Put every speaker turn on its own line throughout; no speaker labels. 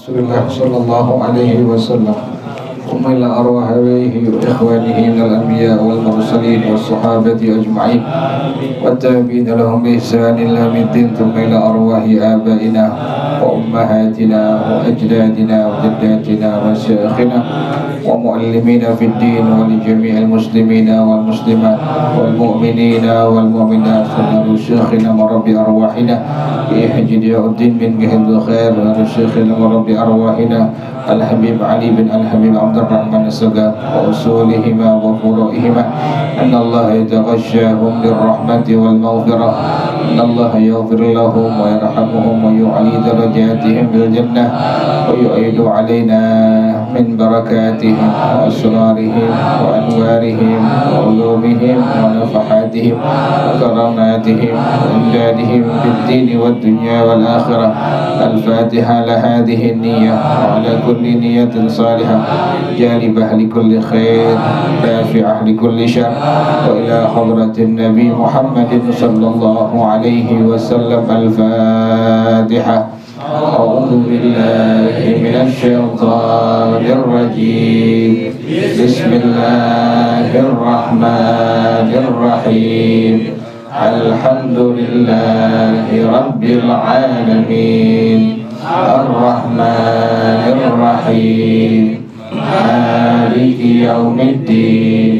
Rasulullah sallallahu alaihi wasallam ثم إلى أرواح أبيه وإخوانه من الأنبياء والمرسلين والصحابة أجمعين والتابعين لهم بإحسان إلى يوم الدين ثم إلى أرواح آبائنا وأمهاتنا وأجدادنا وجداتنا وشيخنا ومعلمين في الدين ولجميع المسلمين والمسلمات والمؤمنين والمؤمنات ثم شيخنا ورب أرواحنا بإحجد الدين من جهد الخير وشيخنا ورب أرواحنا الحبيب علي بن الحبيب عبد الرحمن السقا وأصولهما وفروعهما أن الله يتغشاهم بالرحمة والمغفرة أن الله يغفر لهم ويرحمهم ويعلي درجاتهم بالجنة ويؤيد علينا من بركاتهم وأسرارهم وأنوارهم وعلومهم ونفحاتهم وكراماتهم وإمدادهم بالدين والدنيا والآخرة. الفاتحة لهذه النية وعلى كل نية صالحة جالبة لكل خير دافعة لكل شر وإلى حضرة النبي محمد صلى الله عليه وسلم. الفاتحة. أعوذ بالله من الشيطان الرجيم. بسم الله الرحمن الرحيم. الحمد لله رب العالمين الرحمن الرحيم مالك يوم الدين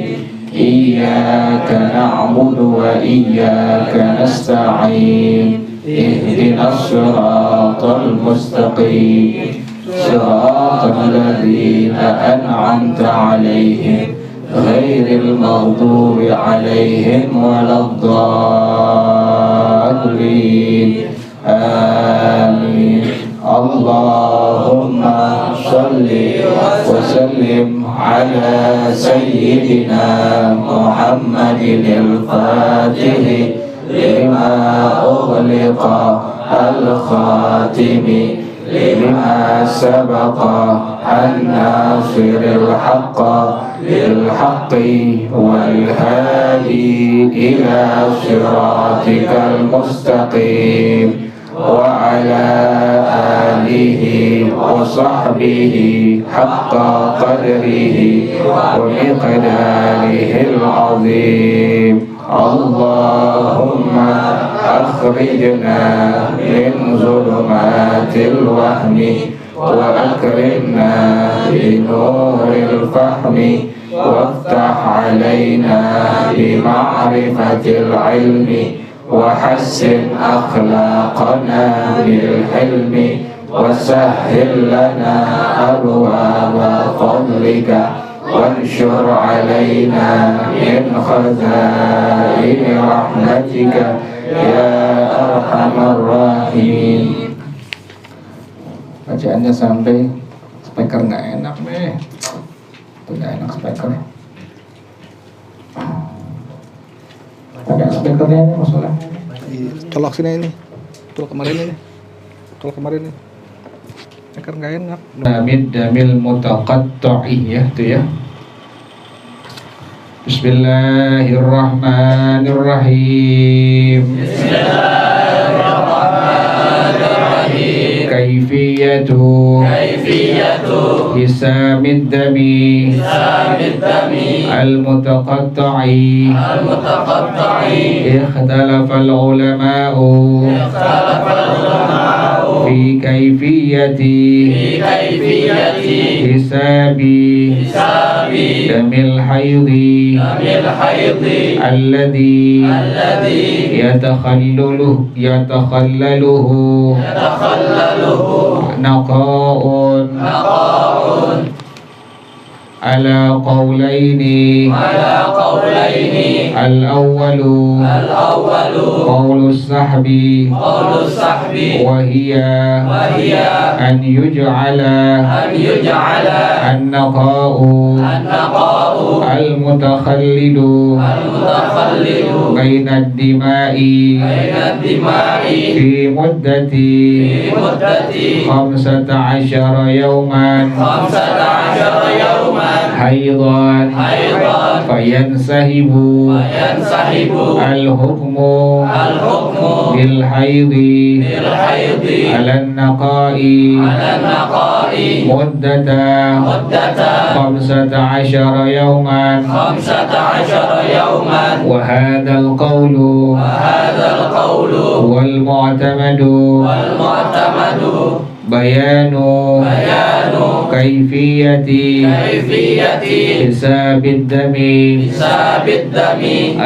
إياك نعبد وإياك نستعين اهدنا الصراط المستقيم صراط الذين أنعمت عليهم غير المغضوب عليهم ولا الضالين. آمين. اللهم صل وسلم على سيدنا محمد الفاتح لما أغلق الخاتم لما سبق الناصر الحق بالحق والهادي إلى صراطك المستقيم وعلى آله وصحبه حق قدره ومقداره العظيم. اللهم أخرجنا من ظلمات الوهم وأكرمنا بنور الفهم وافتح علينا بمعرفة العلم وحسن أخلاقنا بالحلم وسهل لنا أبواب فضلك وانشر علينا من خزائن رحمتك يا أرحم الراحمين. Bacaannya sampai speaker nggak enak nih, nggak enak speaker. Pakai speakernya ini masalah.
Colok sini ini, colok kemarin ini. Speaker nggak enak.
Damil mutaqatta'i ya itu ya. Bismillahirrahmanirrahim. Kaifiyatu hisamid dami al-mutaqatta'i ikhtalafa al-ulama'u fi kaifiyati hisabi damil haydhi alladhi yatakhallaluhu naqa'un ala qawlaini al-awwalu qawlu sahbi wa hiya an yuj'ala an-naqa'u al-mutakhallidu baina ad-dima'i fi muddati 15 yawman حيضا فينسحب الحكم بالحيض على النقاء مدة 15 يوما وهذا القول هو المعتمد بيان كيفية حساب الدم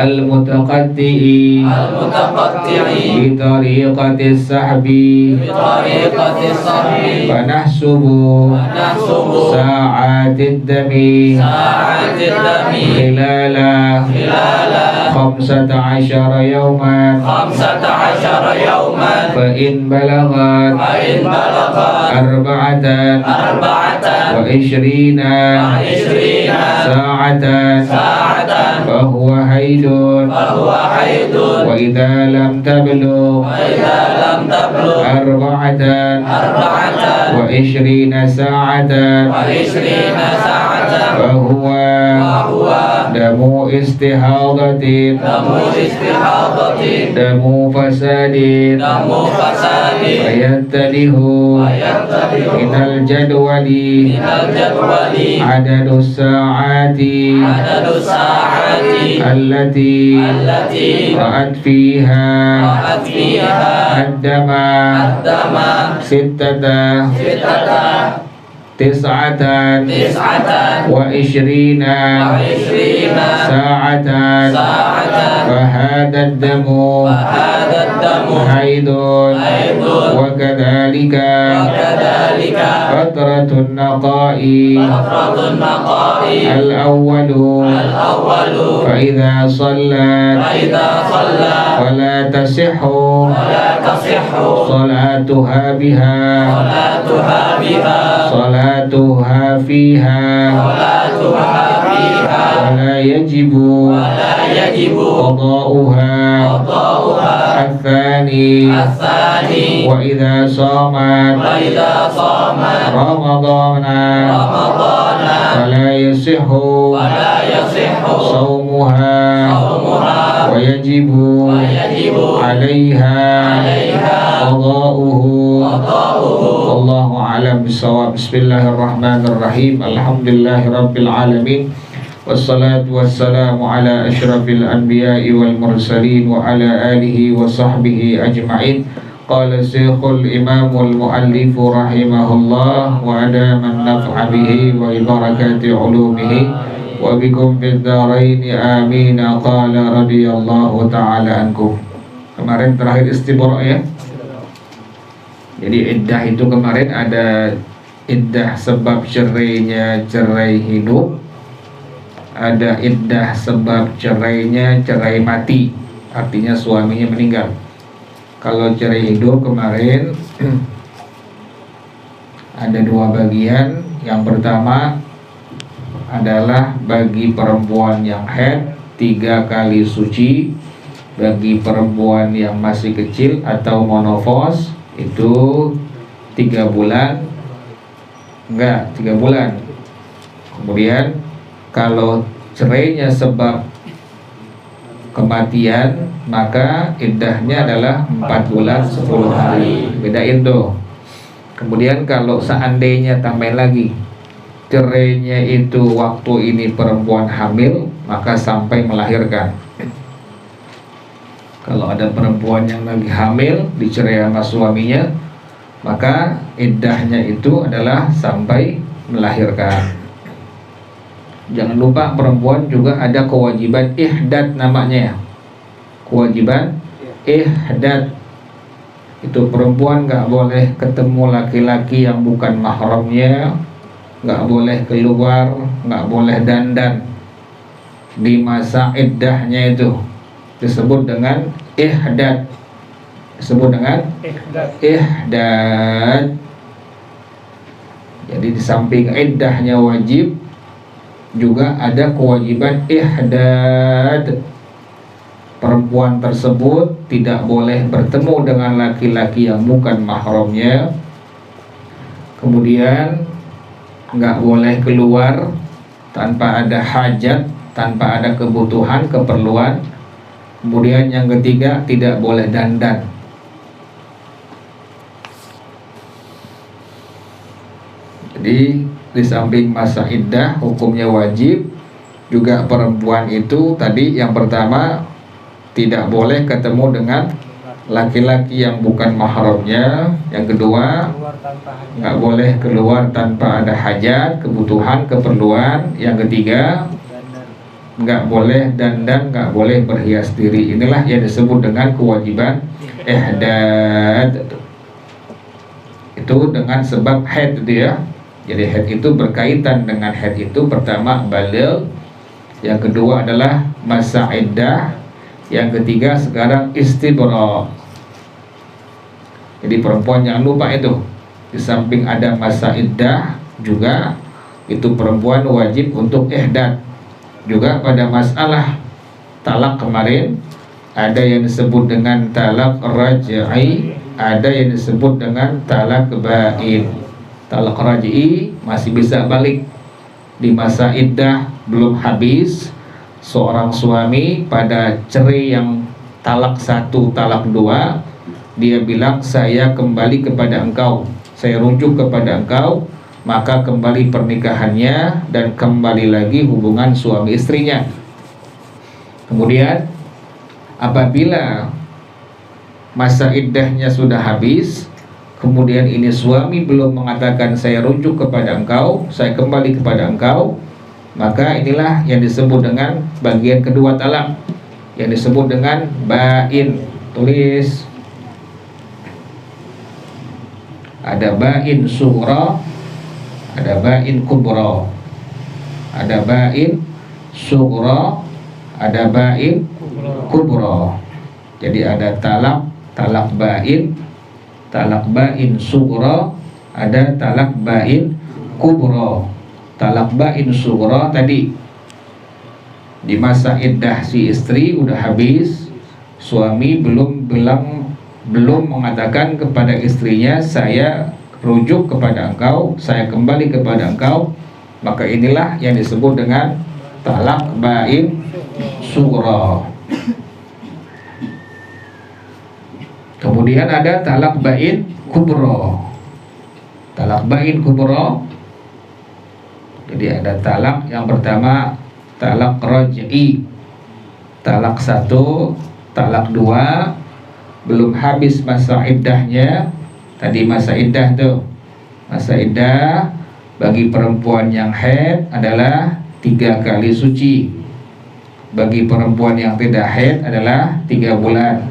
المتقطع بطريقة السحب فنحسب ساعات الدم خلال 15 يوما فإن بلغت 24 ساعة فهو حيض وإذا لم تبلغ 24 ساعة فهو دم استحاضة دم فساد فيتله من الجدول عدد الساعات التي رأت فيها الدم 29 ساعة فهذا الدم حيض وكذلك فترة النقاء الأول فإذا صلت فلا تصح صلاتها فيها ولا يجب قضاؤها الثاني وإذا صامت رمضان فلا يصح صومها ويجب عليها قضاؤه والله أعلم بالصواب. Bismillahirrahmanirrahim. Alhamdulillahirabbil alamin. Wassalatu wassalamu ala asyrafil anbiya'i wal mursalin wa ala alihi wa sahbihi ajma'in. Qala Syekhul Imamul Muallif rahimahullah wa adaman naf'a bihi wa barakati ulumihi wa bikum fid dharain amin. Qala radhiyallahu ta'ala ankum. Kemarin terakhir istibra ya. Jadi iddah itu kemarin ada iddah sebab cerainya cerai hidup, ada iddah sebab cerainya cerai mati, artinya suaminya meninggal. Kalau cerai hidup kemarin ada dua bagian. Yang pertama adalah bagi perempuan yang haid 3 kali suci, bagi perempuan yang masih kecil atau monofos itu 3 bulan, 3 bulan. Kemudian kalau cerainya sebab kematian, maka iddahnya adalah 4 bulan 10 hari. Bedain tuh. Kemudian kalau seandainya tambah lagi, cerainya itu waktu ini perempuan hamil, maka sampai melahirkan. Kalau ada perempuan yang lagi hamil dicerai sama suaminya, maka iddahnya itu adalah sampai melahirkan. Jangan lupa perempuan juga ada kewajiban ihdad namanya ya. Kewajiban ihdad. Itu perempuan gak boleh ketemu laki-laki yang bukan mahramnya, gak boleh keluar, gak boleh dandan di masa iddahnya itu. Disebut dengan ihdad. Ihdad. Jadi di samping iddahnya wajib, juga ada kewajiban ihdad. Perempuan tersebut tidak boleh bertemu dengan laki-laki yang bukan mahramnya. Kemudian nggak boleh keluar tanpa ada hajat tanpa ada kebutuhan, keperluan. Kemudian yang ketiga, tidak boleh dandan. Jadi di samping masa iddah hukumnya wajib, juga perempuan itu tadi yang pertama tidak boleh ketemu dengan laki-laki yang bukan mahramnya. Yang kedua, nggak boleh keluar tanpa ada hajat, kebutuhan, keperluan. Yang ketiga, nggak boleh dandan, nggak boleh berhias diri. Inilah yang disebut dengan kewajiban ihdad. Itu dengan sebab haid itu ya. Jadi haid itu berkaitan dengan haid itu pertama baligh, yang kedua adalah masa iddah, yang ketiga sekarang istibra. Jadi perempuan jangan lupa itu, di samping ada masa iddah juga itu perempuan wajib untuk ihdad. Juga pada masalah talak kemarin ada yang disebut dengan talak raj'i, ada yang disebut dengan talak ba'in. Talak raj'i masih bisa balik di masa iddah belum habis. Seorang suami pada cerai yang talak 1, talak 2, dia bilang saya kembali kepada engkau, saya rujuk kepada engkau, maka kembali pernikahannya dan kembali lagi hubungan suami istrinya. Kemudian apabila masa iddahnya sudah habis, kemudian ini suami belum mengatakan saya rujuk kepada engkau, saya kembali kepada engkau, maka inilah yang disebut dengan bagian kedua talak, yang disebut dengan ba'in. Tulis, ada ba'in sughra, ada ba'in kubra, ada ba'in sughra, ada ba'in kubra. Jadi ada talak ba'in, talak ba'in sughra, ada talak ba'in kubra. Talak ba'in sughra tadi di masa iddah si istri udah habis, suami belum mengatakan kepada istrinya saya rujuk kepada engkau, saya kembali kepada engkau, maka inilah yang disebut dengan talak ba'in sughra. Kemudian ada talak ba'in kubra. Talak ba'in kubra, jadi ada talak yang pertama talak raj'i, talak 1, talak 2, belum habis masa iddahnya. Tadi masa iddah tuh, masa iddah bagi perempuan yang haid adalah 3 kali suci, bagi perempuan yang tidak haid adalah 3 bulan.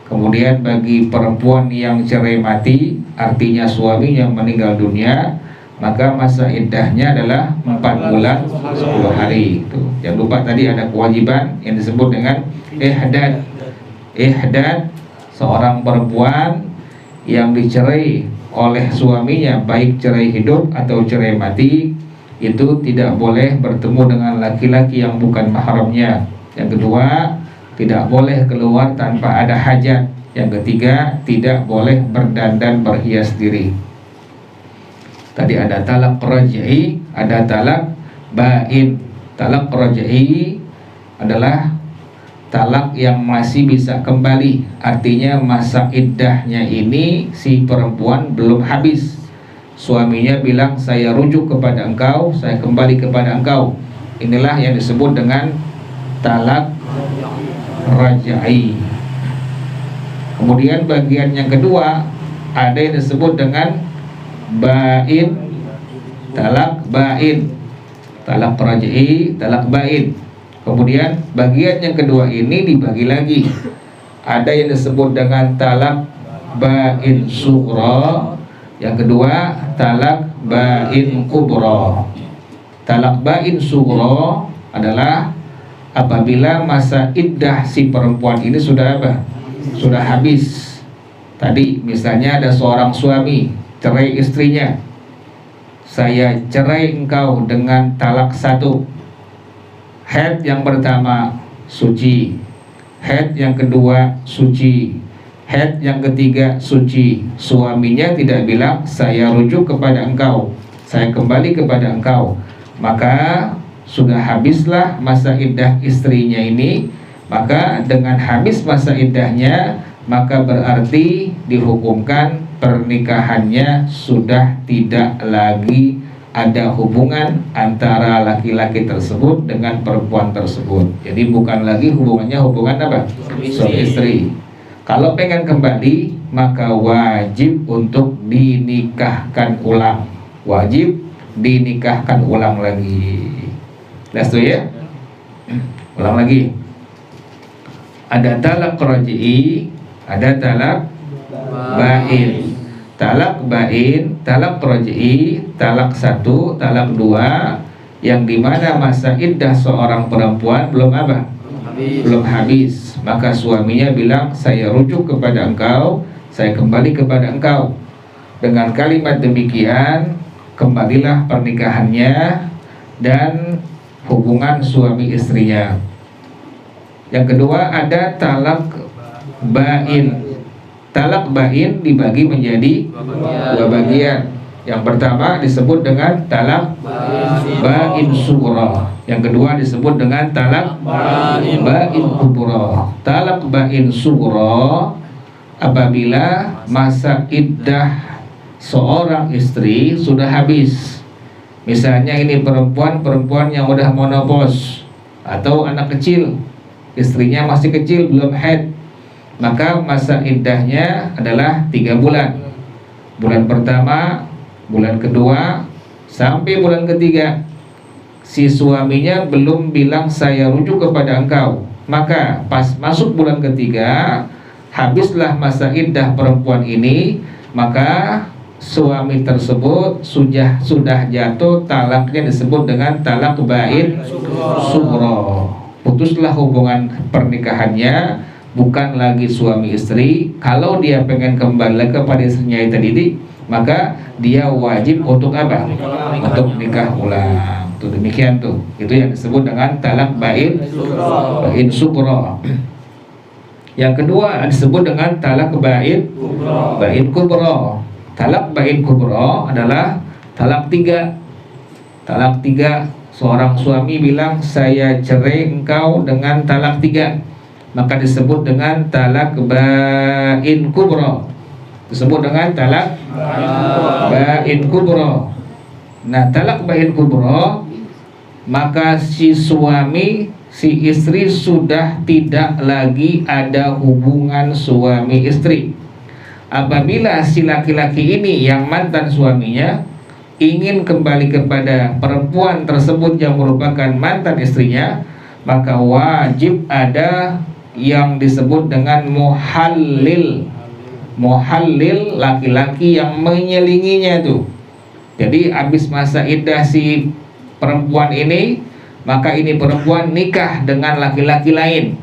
Kemudian bagi perempuan yang cerai mati, artinya suaminya meninggal dunia, maka masa iddahnya adalah 4 bulan 10 hari. Jangan lupa tadi ada kewajiban yang disebut dengan ihdad. Ihdad, seorang perempuan yang dicerai oleh suaminya, baik cerai hidup atau cerai mati, itu tidak boleh bertemu dengan laki-laki yang bukan mahramnya. Yang kedua, tidak boleh keluar tanpa ada hajat. Yang ketiga, tidak boleh berdandan berhias diri. Tadi ada talak raj'i, ada talak ba'in. Talak raj'i adalah talak yang masih bisa kembali, artinya masa iddahnya ini si perempuan belum habis. Suaminya bilang saya rujuk kepada engkau, saya kembali kepada engkau. Inilah yang disebut dengan talak raj'i. Kemudian bagian yang kedua ada yang disebut dengan ba'in, talak ba'in, talak raj'i, talak ba'in. Kemudian bagian yang kedua ini dibagi lagi. Ada yang disebut dengan talak ba'in sughra, yang kedua talak ba'in kubra. Talak ba'in sughra adalah apabila masa iddah si perempuan ini sudah apa? Sudah habis. Tadi misalnya ada seorang suami cerai istrinya, saya cerai engkau dengan talak 1. Haid yang pertama suci, haid yang kedua suci, haid yang ketiga suci. Suaminya tidak bilang saya rujuk kepada engkau, saya kembali kepada engkau, maka sudah habislah masa iddah istrinya ini, maka dengan habis masa iddahnya, maka berarti dihukumkan pernikahannya sudah tidak lagi ada hubungan antara laki-laki tersebut dengan perempuan tersebut. Jadi bukan lagi hubungannya hubungan apa? Suami istri. Kalau pengen kembali, maka wajib untuk dinikahkan ulang. Wajib dinikahkan ulang lagi. Lihat tuh ya. Ulang lagi. Ada talak raj'i, ada talak bain. Talak bain, talak raj'i, talak 1, talak 2, yang dimana masa iddah seorang perempuan belum apa? Belum habis. Maka suaminya bilang, saya rujuk kepada engkau, saya kembali kepada engkau. Dengan kalimat demikian, kembalilah pernikahannya dan hubungan suami istrinya. Yang kedua ada talak bain. Talak bain dibagi menjadi dua bagian. Yang pertama disebut dengan talak bain sughra. Yang kedua disebut dengan talak bain kubra. Talak bain sughra apabila masa iddah seorang istri sudah habis. Misalnya ini perempuan yang udah menopause atau anak kecil, istrinya masih kecil belum haid, maka masa iddahnya adalah 3 bulan. Bulan pertama, bulan kedua, sampai bulan ketiga. Si suaminya belum bilang saya rujuk kepada engkau. Maka pas masuk bulan ketiga, habislah masa iddah perempuan ini, maka suami tersebut sudah jatuh talaknya, disebut dengan talak bain sughra. Putuslah hubungan pernikahannya, bukan lagi suami istri. Kalau dia pengen kembali kepada istrinya itu tadi, maka dia wajib untuk apa? Untuk nikah ulang. Tuh demikian tuh. Itu yang disebut dengan talak bain sughra. Yang kedua disebut dengan talak bain kubra. Talak bain kubra adalah talak 3. Talak 3, seorang suami bilang saya cerai engkau dengan talak 3, maka disebut dengan talak bain kubra. Disebut dengan talak bain kubra. Nah, talak bain kubra, maka si suami, si istri sudah tidak lagi ada hubungan suami istri. Apabila si laki-laki ini yang mantan suaminya ingin kembali kepada perempuan tersebut yang merupakan mantan istrinya, maka wajib ada yang disebut dengan muhallil. Muhallil, laki-laki yang menyelinginya tuh. Jadi habis masa iddah si perempuan ini, maka ini perempuan nikah dengan laki-laki lain.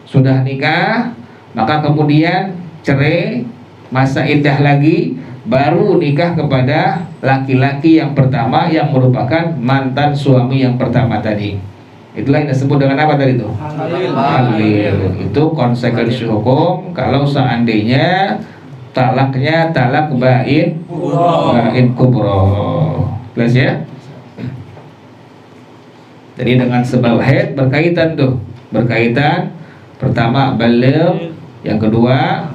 Sudah nikah, maka kemudian cerai, masa iddah lagi, baru nikah kepada laki-laki yang pertama yang merupakan mantan suami yang pertama tadi. Itulah yang disebut dengan apa tadi itu? Halil. Itu konsekuensi hukum kalau seandainya talaknya talak bain kubra. Jelas ya? Jadi dengan sebab haid berkaitan tuh. Berkaitan, pertama baligh, yang kedua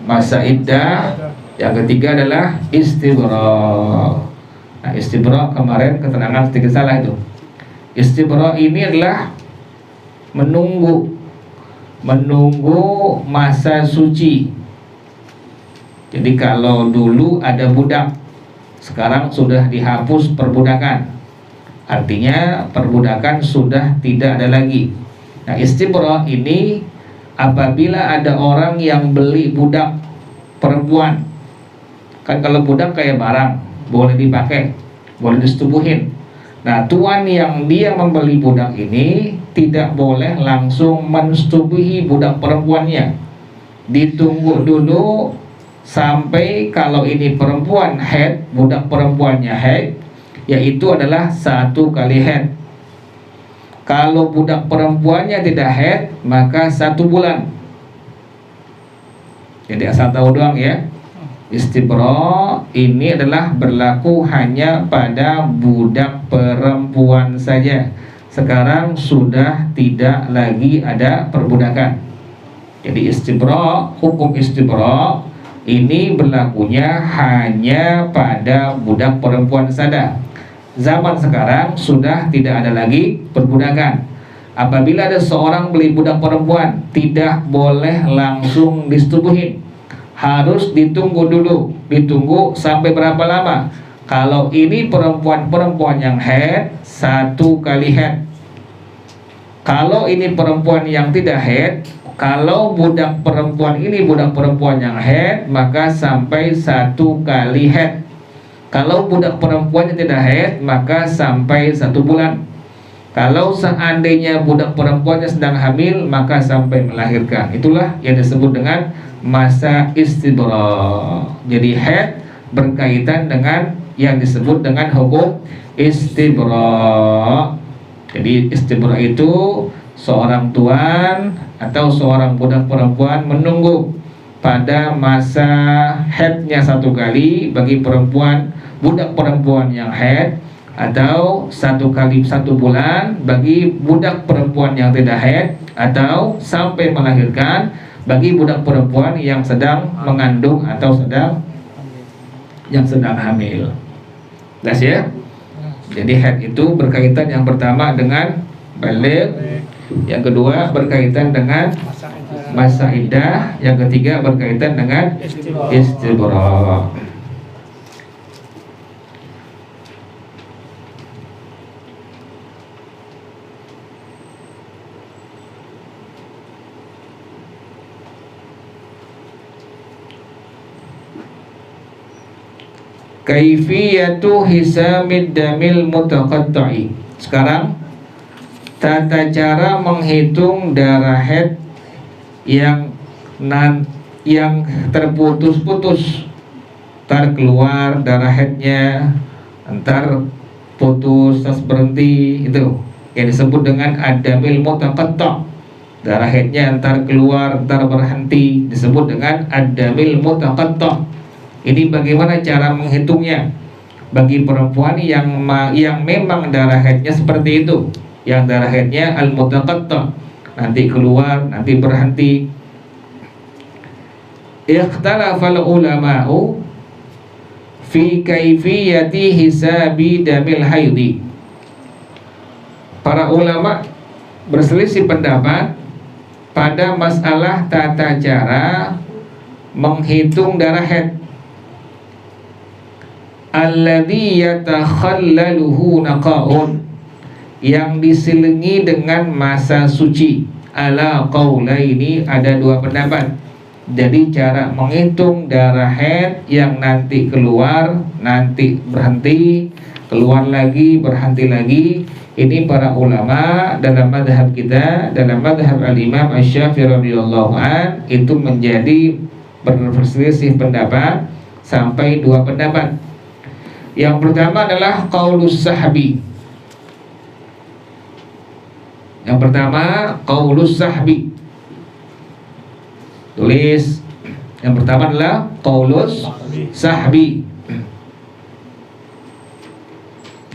masa iddah, yang ketiga adalah istibra. Nah, istibra kemarin keterangan sedikit salah itu. Istibra ini adalah menunggu masa suci. Jadi kalau dulu ada budak, sekarang sudah dihapus perbudakan. Artinya perbudakan sudah tidak ada lagi. Nah, istibra ini apabila ada orang yang beli budak perempuan. Kan kalau budak kayak barang, boleh dipakai, boleh disetubuhin. Nah, tuan yang dia membeli budak ini tidak boleh langsung mensetubuhi budak perempuannya. Ditunggu dulu sampai kalau ini perempuan haid, budak perempuannya haid, yaitu adalah 1 kali haid. Kalau budak perempuannya tidak haid, maka 1 bulan. Jadi asal tahu doang ya. Istibra ini adalah berlaku hanya pada budak perempuan saja. Sekarang sudah tidak lagi ada perbudakan. Jadi istibra, hukum istibra ini berlakunya hanya pada budak perempuan saja. Zaman sekarang sudah tidak ada lagi perbudakan. Apabila ada seorang beli budak perempuan, tidak boleh langsung disetubuhin, harus ditunggu dulu. Ditunggu sampai berapa lama? Kalau ini perempuan yang haid, 1 kali haid. Kalau ini perempuan yang tidak haid, kalau budak perempuan ini budak perempuan yang haid, maka sampai 1 kali haid. Kalau budak perempuannya tidak haid, maka sampai 1 bulan. Kalau seandainya budak perempuannya sedang hamil, maka sampai melahirkan. Itulah yang disebut dengan masa istibra. Jadi haid berkaitan dengan yang disebut dengan hukum istibra. Jadi istibra itu seorang tuan atau seorang budak perempuan menunggu pada masa haidnya 1 kali bagi budak perempuan yang haid, atau 1 kali 1 bulan bagi budak perempuan yang tidak haid, atau sampai melahirkan bagi budak perempuan yang sedang mengandung atau sedang hamil. Jelas ya? Jadi haid itu berkaitan yang pertama dengan baligh, yang kedua berkaitan dengan masa iddah, yang ketiga berkaitan dengan istibra. Kaifiyatu hisamid damil mutaqatta'i. Sekarang tata cara menghitung darah haid yang terputus-putus, entar keluar darah haidnya, entar putus terus berhenti, itu yang disebut dengan ad-damil mutaqatta'. Darah haidnya entar keluar entar berhenti, disebut dengan ad-damil mutaqatta'. Ini bagaimana cara menghitungnya? Bagi perempuan yang memang darah haidnya seperti itu, yang darah haidnya al-mutaqatta', nanti keluar, nanti berhenti. Ikhtalafal ulama'u fi kaifiyati hisabi damil haidi. Para ulama berselisih pendapat pada masalah tata cara menghitung darah haid. Alladhi yatakhallaluhu naqa'un, yang diselingi dengan masa suci. Ala qaulaini, ada 2 pendapat. Jadi cara menghitung darah haid yang nanti keluar, nanti berhenti, keluar lagi, berhenti lagi, ini para ulama dalam madhab kita, dalam madhab al-imam Asy-Syafi'i radhiyallahu an, itu menjadi berselisih pendapat sampai 2 pendapat. Yang pertama adalah qaulus sahbi. Yang pertama qaulus sahbi. Tulis. Yang pertama adalah qaulus sahbi.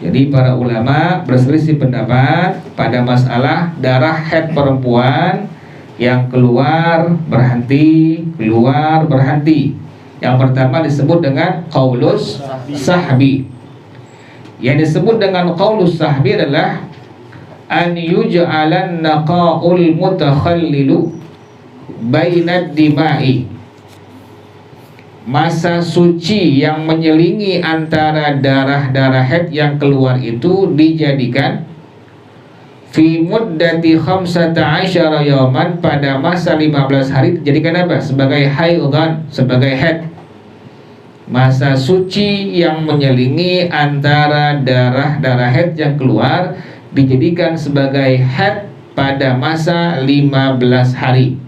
Jadi para ulama berselisih pendapat pada masalah darah haid perempuan yang keluar berhenti, keluar berhenti. Yang pertama disebut dengan qaulus sahbi. Yang disebut dengan qaulus sahbi adalah an yuj'alan naqa'ul mutakhallilu bainad dima'i. Masa suci yang menyelingi antara darah-darah haid yang keluar itu dijadikan fi muddati 15 yawman, pada masa 15 hari dijadikan apa? Sebagai haidhan, sebagai haid. Masa suci yang menyelingi antara darah-darah haid yang keluar dijadikan sebagai haid pada masa 15 hari.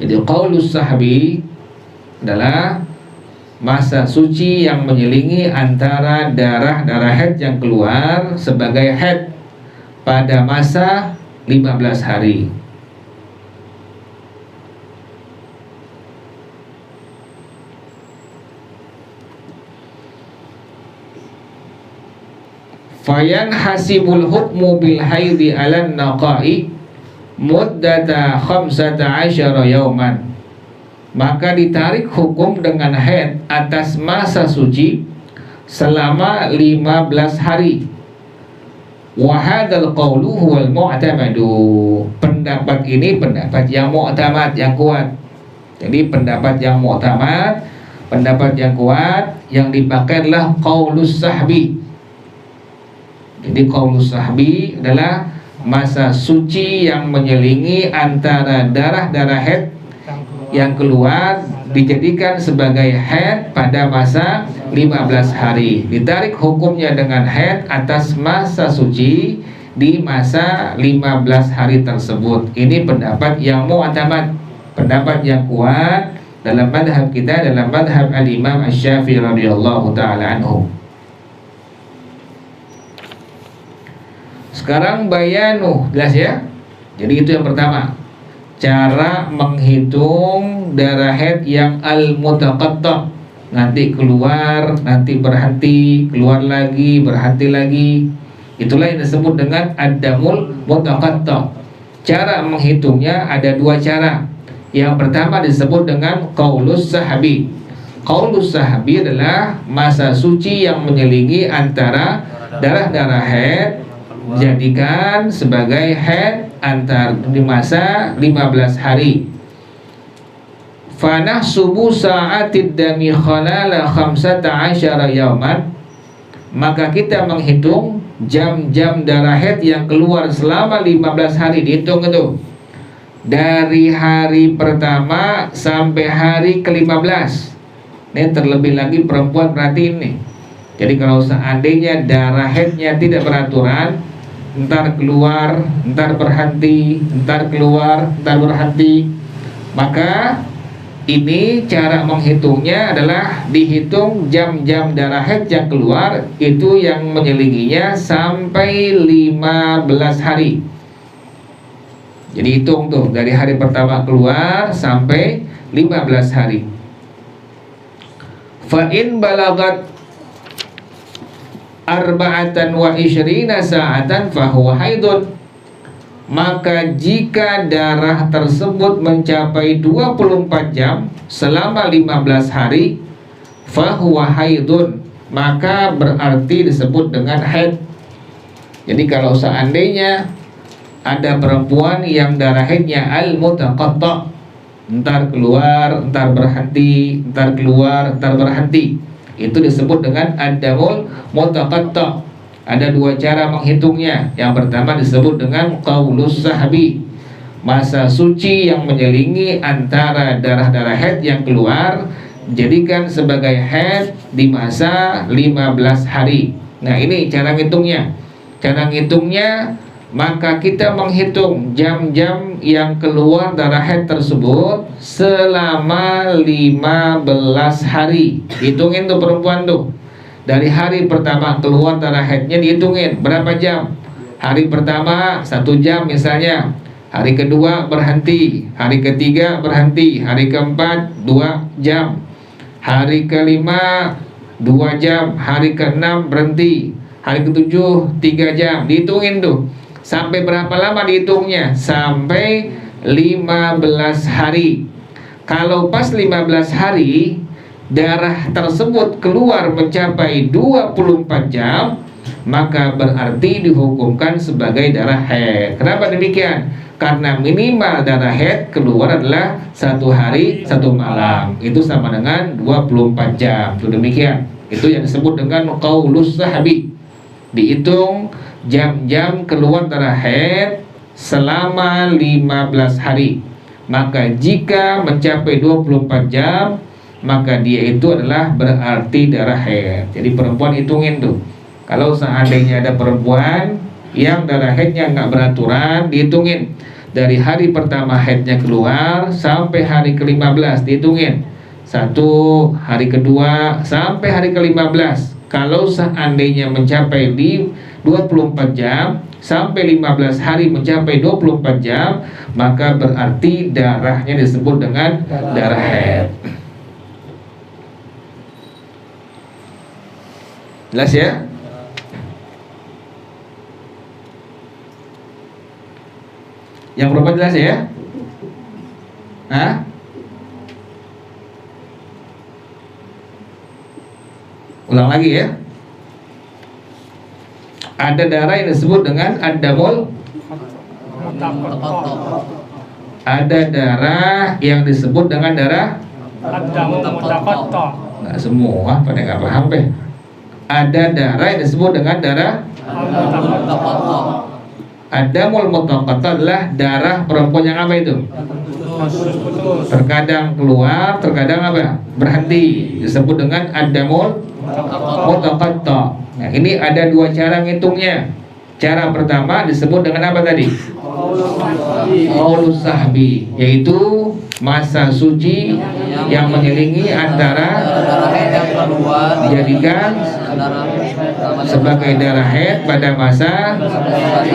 Jadi qaulus sahbi adalah masa suci yang menyelingi antara darah-darah haid yang keluar sebagai haid pada masa 15 hari. fayan hasibul hukmu bil haidi 'alan naqai muddata 15 yauman, maka ditarik hukum dengan haid atas masa suci selama 15 hari. Wa hadzal qawlu huwal mu'tamadu, pendapat ini pendapat yang mu'tamad, yang kuat. Jadi pendapat yang mu'tamad, pendapat yang kuat, yang dipakai adalah qaulus sahbi. Jadi qaulus sahbi adalah masa suci yang menyelingi antara darah-darah haid yang keluar dijadikan sebagai haid pada masa 15 hari. Ditarik hukumnya dengan haid atas masa suci di masa 15 hari tersebut. Ini pendapat yang mu'tamad, pendapat yang kuat dalam madhab kita, dalam madhab al-Imam Asy-Syafi'i radhiyallahu ta'ala anhu. Sekarang bayanu, jelas ya? Jadi itu yang pertama, cara menghitung darah haid yang al-mutaqatta, nanti keluar, nanti berhenti, keluar lagi, berhenti lagi. Itulah yang disebut dengan ad-damul mutaqatta. Cara menghitungnya ada dua cara. Yang pertama disebut dengan qaulus sahabi. Qaulus sahabi adalah masa suci yang menyelingi antara darah-darah haid, jadikan sebagai haid antar di masa 15 hari. Fanah subuh sa'atid dami khalala 15 yauman, maka kita menghitung jam-jam darah haid yang keluar selama 15 hari. Dihitung itu dari hari pertama sampai hari ke-15. Ini terlebih lagi perempuan, perhatiin nih. Jadi kalau seandainya darah haidnya tidak beraturan, entar keluar, entar berhenti, entar keluar, entar berhenti, maka ini cara menghitungnya adalah dihitung jam-jam darah haid yang keluar itu yang menyelinginya sampai 15 hari. Jadi hitung tuh dari hari pertama keluar sampai 15 hari. Fa in balagat arba'atan wa isyrina sa'atan fahuwa haidun, maka jika darah tersebut mencapai 24 jam selama 15 hari, fahuwa haidun, maka berarti disebut dengan haid. Jadi kalau seandainya ada perempuan yang darah haidnya al-mutaqatta, entar keluar, entar berhenti, entar keluar, entar berhenti, itu disebut dengan ad-damul mutaqatta. Ada dua cara menghitungnya. Yang pertama disebut dengan qaulus sahabi, masa suci yang menyelingi antara darah-darah haid yang keluar, jadikan sebagai haid di masa 15 hari. Nah ini cara ngitungnya. Cara ngitungnya, maka kita menghitung jam-jam yang keluar darah haid tersebut selama 15 hari. Hitungin tuh perempuan tuh, dari hari pertama keluar darah haidnya dihitungin berapa jam. Hari pertama 1 jam misalnya, hari kedua berhenti, hari ketiga berhenti, hari keempat 2 jam, hari kelima 2 jam, hari keenam berhenti, hari ketujuh 3 jam. Dihitungin tuh sampai berapa lama dihitungnya? Sampai 15 hari. Kalau pas 15 hari darah tersebut keluar mencapai 24 jam, maka berarti dihukumkan sebagai darah haid. Kenapa demikian? Karena minimal darah haid keluar adalah 1 hari 1 malam, itu sama dengan 24 jam. Itu demikian. Itu yang disebut dengan qaulus sahabi. Dihitung jam-jam keluar darah haid selama 15 hari. Maka jika mencapai 24 jam, maka dia itu adalah berarti darah haid. Jadi perempuan hitungin tuh. Kalau seandainya ada perempuan yang darah haidnya nggak beraturan, dihitungin dari hari pertama haidnya keluar sampai hari ke-15, dihitungin 1, hari kedua sampai hari ke-15. Kalau seandainya mencapai di 24 jam sampai 15 hari mencapai 24 jam, maka berarti darahnya disebut dengan darah haid. Jelas ya? Yang perempuan jelas ya? Hah? Ulang lagi ya. Ada darah yang disebut dengan ad-damul. Ada darah yang disebut dengan darah nggak semua pada nggak paham deh. Ada darah yang disebut dengan darah ad-damul mutaqatta adalah darah perempuan yang apa itu? Terkadang keluar, terkadang apa? Berhenti. Disebut dengan ad-damul mutaqatta. Nah, ini ada dua cara ngitungnya. Cara pertama disebut dengan apa tadi? Qaulus sahbi, yaitu masa suci yang menyelingi antara dijadikan sebagai darah haid pada masa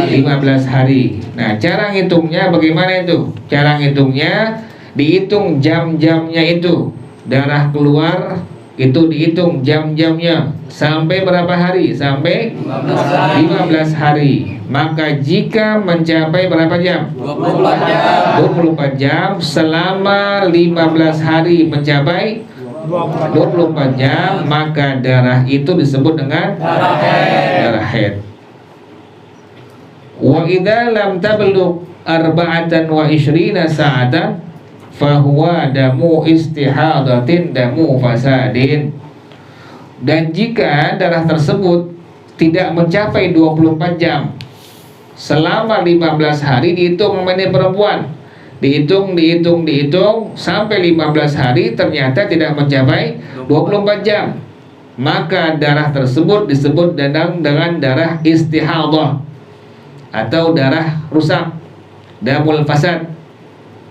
15 hari. Nah, cara ngitungnya bagaimana itu? Cara ngitungnya dihitung jam-jamnya itu. Darah keluar itu dihitung jam-jamnya sampai berapa hari? Sampai 15 hari. Maka jika mencapai berapa jam? 24 jam selama 15 hari mencapai 24 jam, maka darah itu disebut dengan darah haid. Wa idza lam tablugh 24 sa'atan fahuwa damu istihadatin damu fasadin. Dan jika darah tersebut tidak mencapai 24 jam selama 15 hari, dihitung menjadi perempuan, dihitung sampai 15 hari ternyata tidak mencapai 24 jam, maka darah tersebut disebut dengan darah istihadah atau darah rusak, damul fasad.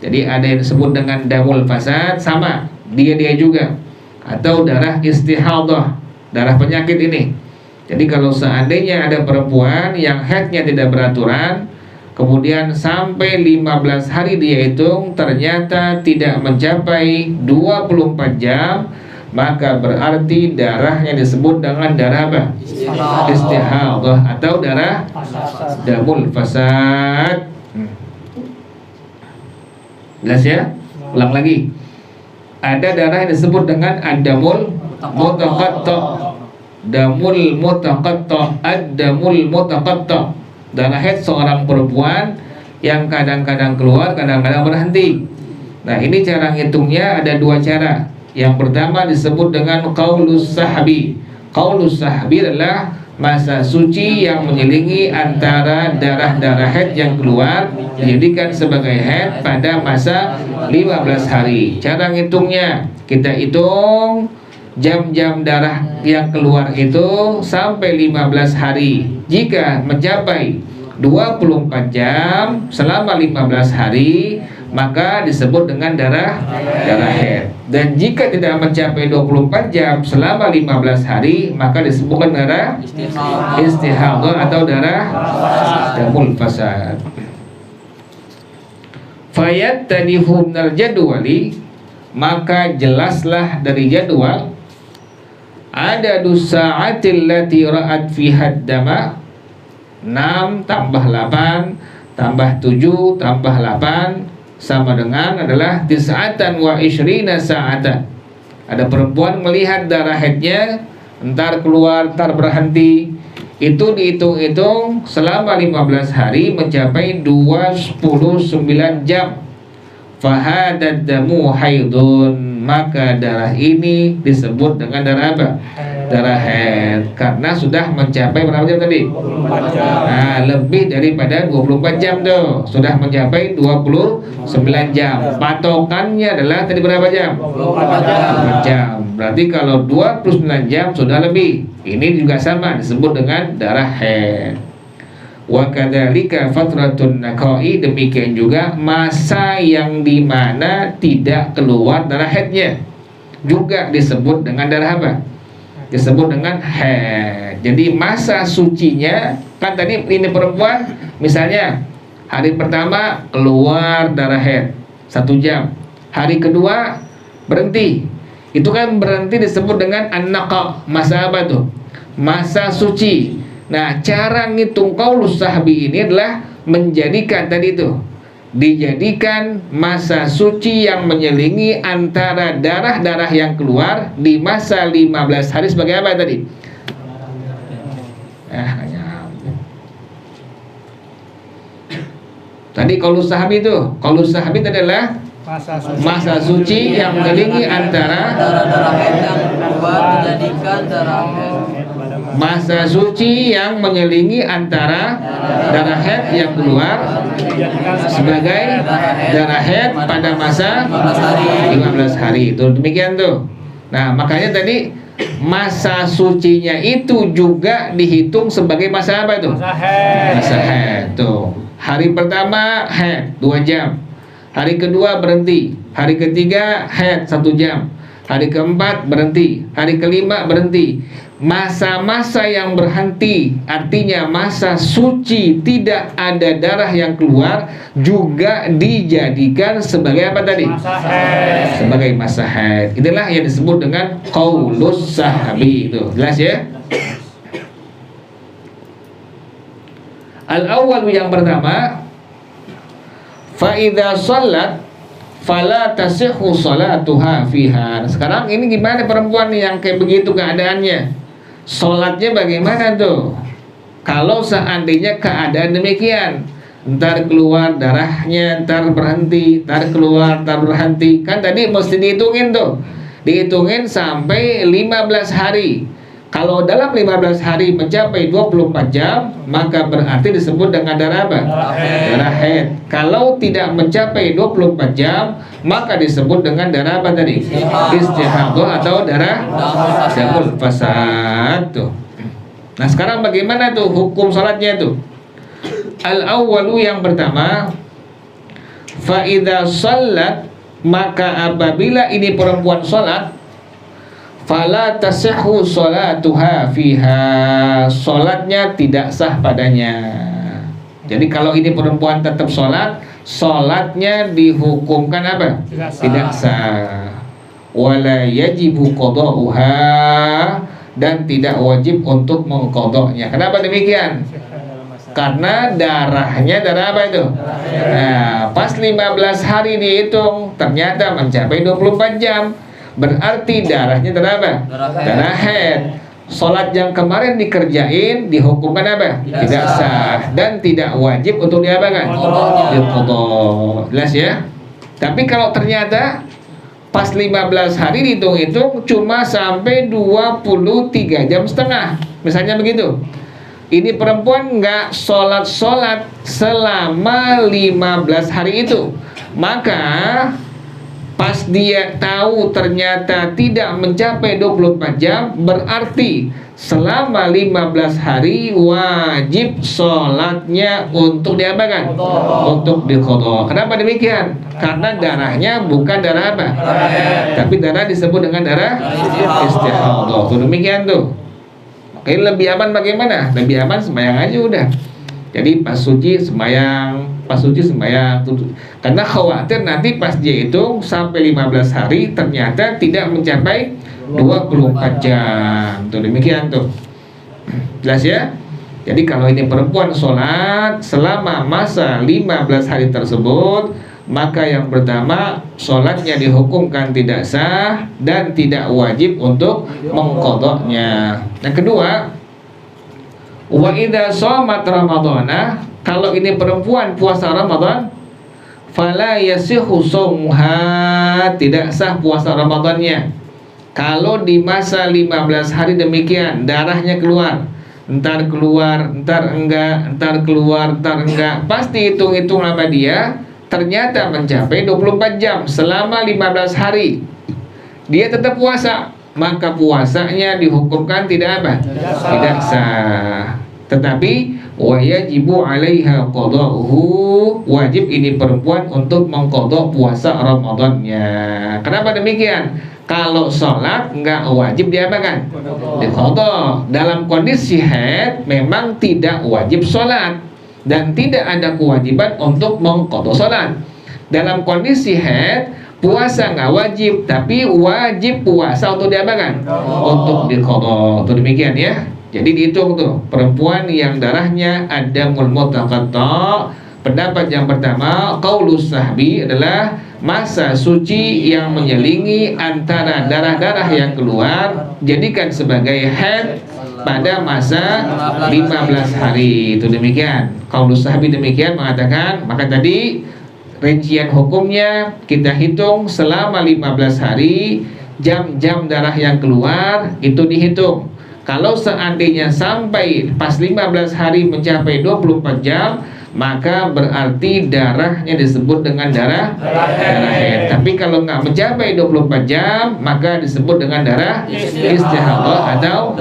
Jadi ada yang disebut dengan damul fasad, sama dia juga, atau darah istihadah, darah penyakit ini. Jadi kalau seandainya ada perempuan yang haidnya tidak beraturan, kemudian sampai 15 hari dia hitung ternyata tidak mencapai 24 jam, maka berarti darahnya disebut dengan darah apa? Istihadah atau darah damul fasad. Jelas ya? Ulang lagi. Ada darah yang disebut dengan ad-damul mutaqatta. Damul mutaqatta, ad-damul mutaqatta. Darah haid seorang perempuan yang kadang-kadang keluar, kadang-kadang berhenti. Nah, ini cara ngitungnya ada dua cara. Yang pertama disebut dengan qaulus sahbi. Qaulus sahbi adalah masa suci yang menyelingi antara darah-darah haid yang keluar dijadikan sebagai haid pada masa 15 hari. Cara ngitungnya, kita hitung jam-jam darah yang keluar itu sampai 15 hari. Jika mencapai 24 jam selama 15 hari, maka disebut dengan darah haid. Dan jika tidak mencapai 24 jam selama 15 hari, maka disebutkan darah istihadah atau darah damul fasad. Fayat tadihu minal jadwali, maka jelaslah dari jadwal ada dusaatil lati ra'at fiha dama, 6 tambah 8 tambah 7 tambah 8 sama dengan adalah tis'atan wa ishrina sa'atan. Ada perempuan melihat darah haidnya entar keluar entar berhenti, itu dihitung-hitung selama 15 hari mencapai 29 jam. Fahadad damu haidun, maka darah ini disebut dengan darah apa? Darah haid, karena sudah mencapai berapa jam tadi?
24 jam.
Nah, lebih daripada 24 jam tuh, sudah mencapai 29 jam. Patokannya adalah tadi berapa jam? 24 jam. Berarti kalau 29 jam sudah lebih. Ini juga sama disebut dengan darah haid. Wa kadzalika fatratun naqai, demikian juga masa yang dimana tidak keluar darah haidnya juga disebut dengan darah apa? Disebut dengan haid. Jadi masa sucinya, kan tadi ini perempuan misalnya hari pertama keluar darah haid 1 jam, hari kedua berhenti, itu kan berhenti disebut dengan an-naqa. Masa apa tuh? Masa suci. Nah, cara ngitung qaulus sahbi ini adalah menjadikan tadi itu dijadikan masa suci yang menyelingi antara darah-darah yang keluar di masa 15 hari sebagai apa tadi? Tadi qaulus sahabi itu, qaulus sahabi adalah masa suci yang menyelingi antara
darah-darah haid yang keluar dijadikan darah haid.
Masa suci yang menyelingi antara darah haid yang keluar sebagai darah haid pada masa 15 hari. Itu demikian tuh. Nah, makanya tadi masa sucinya itu juga dihitung sebagai masa apa itu? Masa haid. Tuh. Hari pertama haid 2 jam. Hari kedua berhenti. Hari ketiga haid 1 jam. Hari keempat berhenti. Hari kelima berhenti. Masa-masa yang berhenti artinya masa suci tidak ada darah yang keluar juga dijadikan sebagai apa tadi?
Masa haid.
Sebagai masa haid. Inilah yang disebut dengan qaulus sahabi itu. Jelas ya? Al-awwal yang pertama, fa idza shallat fala tasihhu salatuha fiha. Sekarang ini gimana perempuan yang kayak begitu keadaannya? Salatnya bagaimana tuh? Kalau seandainya keadaan demikian, entar keluar darahnya, entar berhenti, entar keluar, entar berhenti. Kan tadi mesti dihitungin tuh. Dihitungin sampai 15 hari. Kalau dalam 15 hari mencapai 24 jam, maka berarti disebut dengan darah apa? Darah haid. Kalau tidak mencapai 24 jam, maka disebut dengan darah apa tadi? Istihadah atau darah damul fasad tuh. Nah, sekarang bagaimana tuh hukum salatnya tuh? Al-awwalu yang pertama, fa idza shallat, maka apabila ini perempuan salat, fala tasihhu salatuha fiha, salatnya tidak sah padanya. Jadi kalau ini perempuan tetap salat, salatnya dihukumkan apa? Tidak sah. Wala yajibu qada'uha, dan tidak wajib untuk mengqadanya. Kenapa demikian? Karena darahnya darah apa itu? Nah, pas 15 hari dihitung ternyata mencapai 24 jam. Berarti darahnya darah apa? Darah haid. Salat yang kemarin dikerjain dihukumkan apa? Tidak sah dan tidak wajib untuk diapakan? Diqadha. Jelas ya? Tapi kalau ternyata pas 15 hari dihitung-hitung cuma sampai 23 jam setengah, misalnya begitu. Ini perempuan nggak sholat selama 15 hari itu, maka pas dia tahu ternyata tidak mencapai 24 jam, berarti selama 15 hari wajib sholatnya untuk diapakan? Untuk diqadha. Kenapa demikian? Karena darahnya bukan darah apa? Tapi darah disebut dengan darah istihadah. Tuh demikian tuh. Oke, lebih aman bagaimana? Lebih aman sembahyang aja udah. Jadi pas suci sembahyang, pas suci sembahyang. Karena khawatir nanti pas dia hitung sampai 15 hari ternyata tidak mencapai 24 jam. Tuh demikian tuh. Jelas ya? Jadi kalau ini perempuan sholat selama masa 15 hari tersebut, maka yang pertama sholatnya dihukumkan tidak sah dan tidak wajib untuk mengqadhanya. Yang kedua, wa idza shamat ramadhana, kalau ini perempuan puasa Ramadan, fala yasihu shaumuha, tidak sah puasa Ramadannya. Kalau di masa 15 hari demikian darahnya keluar, entar keluar, entar enggak, entar keluar, entar enggak, pasti hitung-hitung sama dia ternyata mencapai 24 jam selama 15 hari dia tetap puasa, maka puasanya dihukumkan tidak apa? Tidak sah. Tetapi wajibu 'alaiha qada'uhu, wajib ini perempuan untuk mengqadha puasa Ramadannya. Kenapa demikian? Kalau sholat nggak wajib diapakan? Diqadha. Dalam kondisi haid memang tidak wajib sholat dan tidak ada kewajiban untuk mengqadha sholat. Dalam kondisi haid puasa nggak wajib, tapi wajib puasa untuk diapakan? Untuk diqadha. Itu demikian ya. Jadi dihitung tuh perempuan yang darahnya ada mulmutaqatta Pendapat yang pertama, qaulus sahbi adalah masa suci yang menyelingi antara darah-darah yang keluar jadikan sebagai haid pada masa 15 hari. Itu demikian. Qaulus sahbi demikian mengatakan, maka tadi rincian hukumnya kita hitung selama 15 hari, jam-jam darah yang keluar itu dihitung. Kalau seandainya sampai pas 15 hari mencapai 24 jam, maka berarti darahnya disebut dengan darah haid. Tapi kalau nggak mencapai 24 jam, maka disebut dengan darah istihadah atau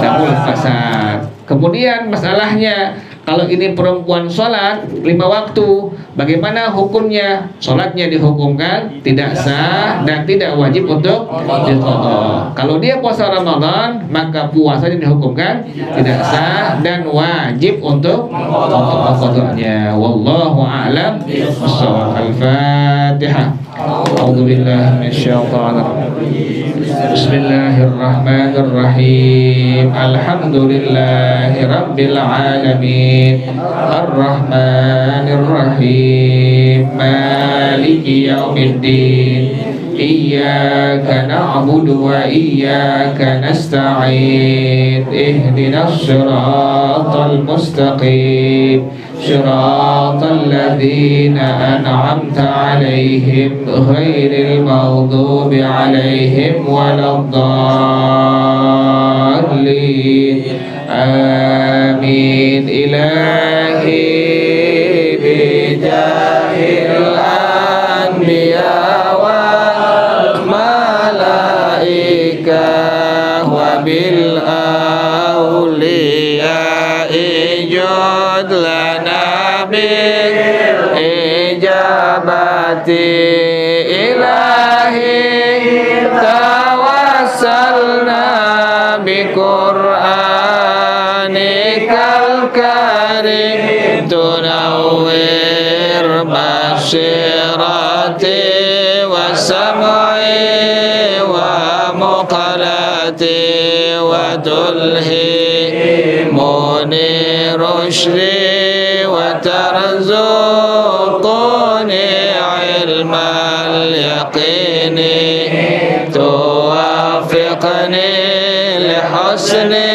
damul fasad. Kemudian masalahnya, kalau ini perempuan sholat 5 waktu, bagaimana hukumnya? Sholatnya dihukumkan tidak sah dan tidak wajib untuk diqadha. Kalau dia puasa Ramadan, maka puasanya dihukumkan tidak sah dan wajib untuk mengqadhanya. Wallahu a'lam bishawab. Al-Fatihah. A'udzu billahi minasyaitonir rajim. Bismillahirrahmanirrahim. Alhamdulillahi rabbil alamin. Ar-Rahmanir Rahim. Maliki yaumiddin. Iyyaka na'budu wa iyyaka nasta'in. Ihdinas siratal mustaqim. Siratal ladzina an'amta 'alaihim ghairil maghdubi 'alaihim waladdallin. Amin. Ilahi bijahil anbiya wal malaika wa bil awliya ijud lana bil ijabati ilahi tawassalna bi Qur'anikal karim tunawwir basirati wa sam'i wa muqalati wa tulhimuni rushdi wa tarzuquni ilmal yaqini tuwafiqni lihusni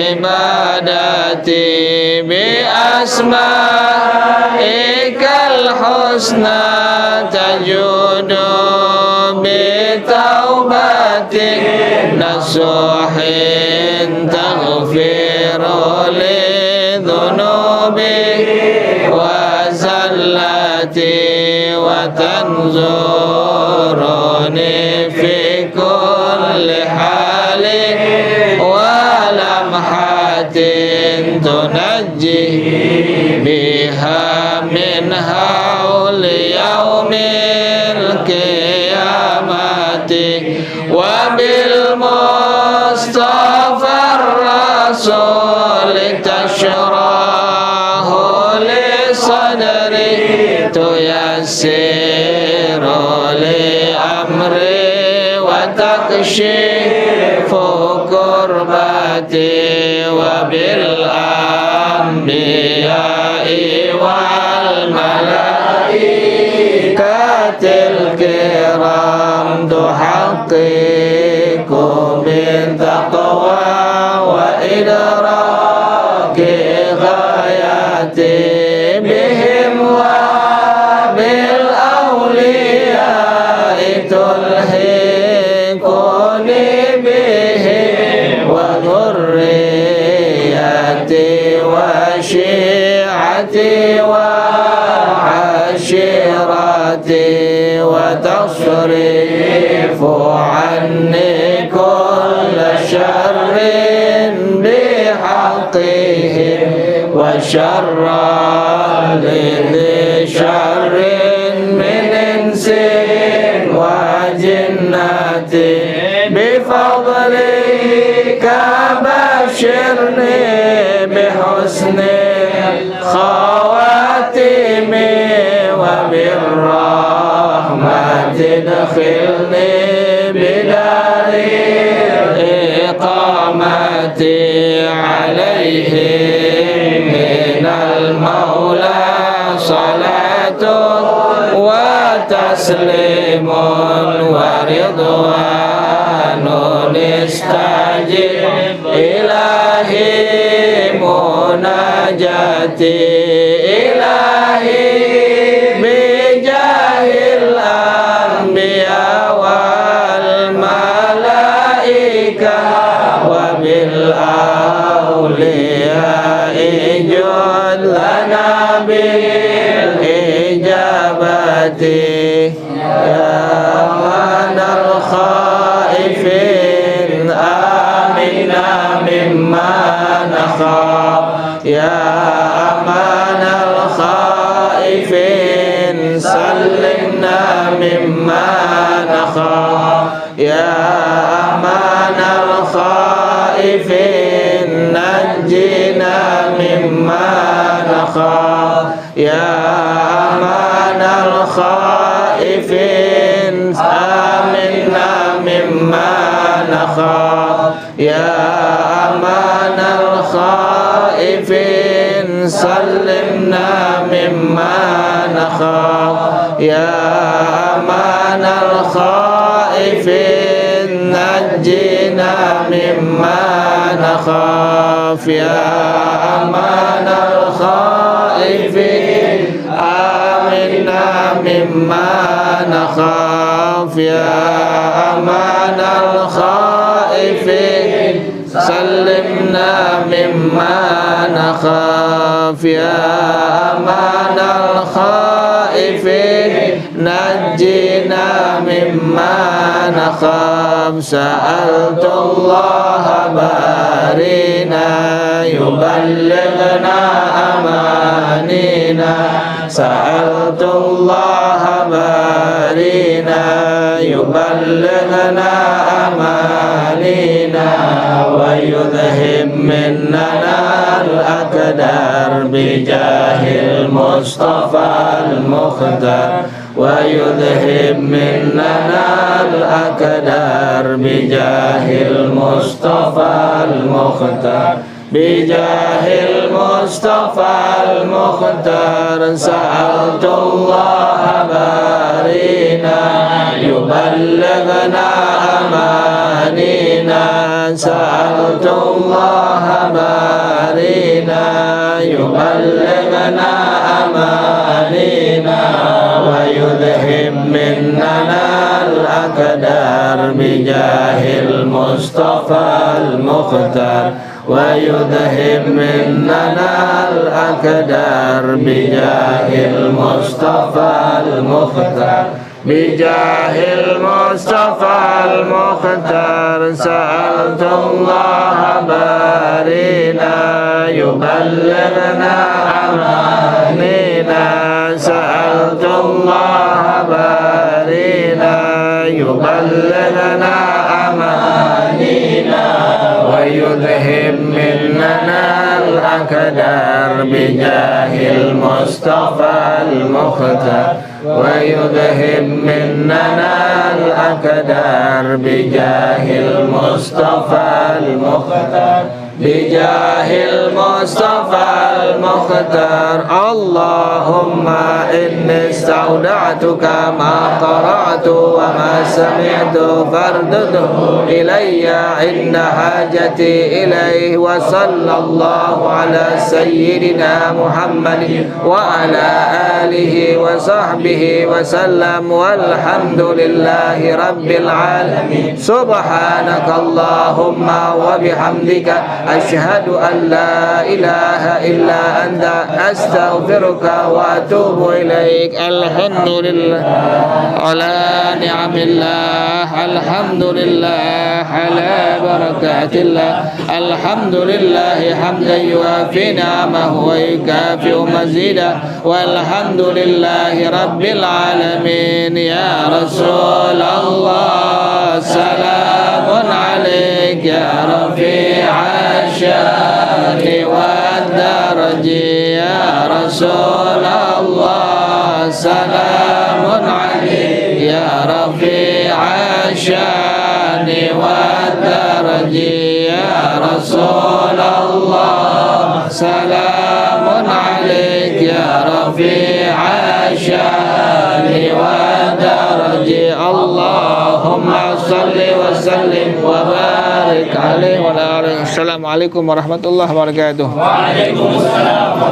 ibadati bi asma'ikal husna tajudu bi taubatik nasuhin taghfiru li dhunubi wa zallati wa tanzuruni fi kulli halin wa lamhatin tunajji biha min hauli yaumil qiyamati wa bil mustafa rasul tashrahu li sadri tuyassiru li amri wa takshifu kurbati wa bil anbiya'i wal malaikatil kiram tuhaqqiqu bin taqwa wa idraki ghayati bihim wa bil awliya'i tulhiquni bihim wa dhurriyyati wa syi'ati wa ashirati wa tasrifu anni kulla syarrin bihaqqihi wa syarra lidhi syarrin min insin wa jinnati bifadlika bashirni bihusni khawatimi wa birrahmati adkhilni bidari iqamati alaihim minal maula
taslimun wa ridwanun istajib ilahi munajati ilahi bijahil anbiya wal malaika wa bil awliya ijud lana bil ijabati ya manal khaifin amina mimma nakhaf ya amanal khaifin sallimna mimma nakhaf ya amanal khaifin najjina mimma nakhaf ya amanal khaifin aminna mimma nakhaf ya amanal khaifin sallimna mimma nakhaf ya amanal khaifin najjina mimma nakhaf ya amanal khaifin aminna mimma nakhaf ya amanal khaifin sallimna mimma nakhaf ya amanal khaifin najjina mimma nakhaf sa'altullaha barina yuballighna amanina sa'altullaha barina yuballighna amanina wa yudhhib minnana al-akdar bijahil mustafa al-mukhtar wa yudhhib minnana al-akdar bijahil mustafa al-mukhtar bijahil mustafa al-mukhtar sa'altullaha barina yuballighna amanina sa'altullaha barina yuballighna amanina wa yudhhib minnana al-akdar bijahil mustafa al-mukhtar wa yudhhib minnana al-akdar bijahil mustafa al-mukhtar bijahil mustafa al-mukhtar sa'altullaha barina yuballighna amanina sa'altullaha barina yuballighna amanina wa yudhhib minnana al-akdar bijahil mustafa al-mukhtar wa yudhhib minnana al-akdar bijahil mustafa al-mukhtar bijahil mustafa al-mukhtar Allahumma inni ista'uda'tuka ma qara'tu wa ma sami'tu fardudhu ilayya inna hajati ilayhi wa sallallahu ala sayyidina Muhammadin wa ala alihi wa sahbihi wa sallam walhamdulillahi rabbil alamin subhanaka Allahumma wa bihamdika ashhadu an la ilaha illa anta astaghfiruka wa atubu ilaik alhamdulillah ala ni'amillah alhamdulillah ala barakatillah alhamdulillah hamdan yuafi ni'amahu wa yukafi'u mazidah walhamdulillahi rabbil alamin ya Rasulullah salamun alaik ya rafi'a syani wa daraji ya Rasulullah salamun alaik ya rafi'a syani wa daraji ya Rasulullah salamun alaik ya rafi'a syani wa salli wa sallim wa barik alaihi wa ala alihi. Assalamualaikum warahmatullahi wabarakatuh.
Waalaikumsalam.